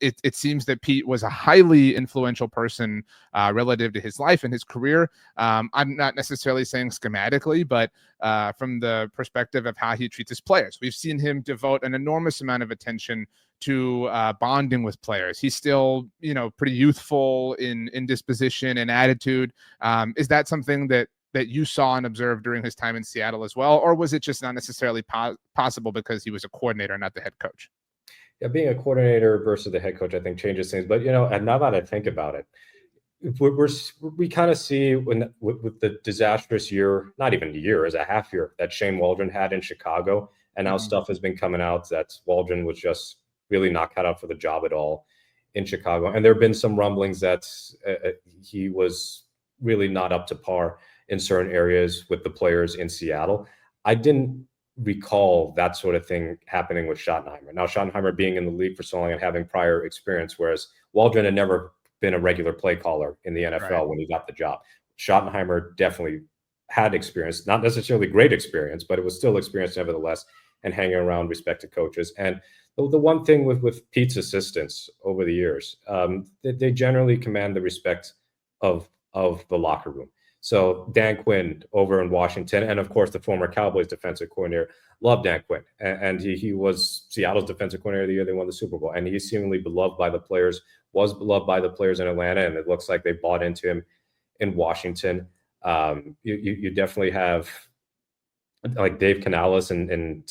it seems that Pete was a highly influential person relative to his life and his career. I'm not necessarily saying schematically, but from the perspective of how he treats his players. We've seen him devote an enormous amount of attention to bonding with players. He's still, pretty youthful in disposition and attitude. Is that something that you saw and observed during his time in Seattle as well? Or was it just not necessarily possible because he was a coordinator, not the head coach? Yeah, being a coordinator versus the head coach, I think changes things. But, and now that I think about it, we kind of see with the disastrous year, not even a year, as a half year that Shane Waldron had in Chicago, and now stuff has been coming out that Waldron was just really not cut out for the job at all in Chicago. And there have been some rumblings that he was really not up to par in certain areas with the players in Seattle. I didn't recall that sort of thing happening with Schottenheimer. Now, Schottenheimer being in the league for so long and having prior experience, whereas Waldron had never been a regular play caller in the NFL when he got the job. Schottenheimer definitely had experience, not necessarily great experience, but it was still experience nevertheless, and hanging around respected coaches. And the one thing with Pete's assistants over the years, they generally command the respect of the locker room. So Dan Quinn over in Washington, and of course the former Cowboys defensive coordinator, loved Dan Quinn, and he was Seattle's defensive coordinator the year they won the Super Bowl, and he's seemingly beloved by the players, was beloved by the players in Atlanta, and it looks like they bought into him in Washington. You definitely have like Dave Canales in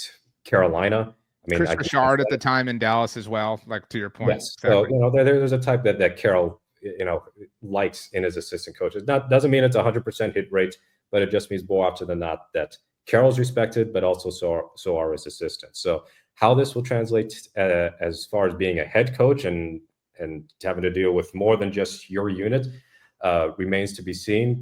Carolina. I mean, Chris Richard at the time in Dallas as well, like to your point. Yes. Exactly. So, there's a type that Carroll, likes in his assistant coaches. Doesn't mean it's 100% hit rate, but it just means more often than not that Carroll's respected, but also so are his assistants. So how this will translate as far as being a head coach and having to deal with more than just your unit remains to be seen.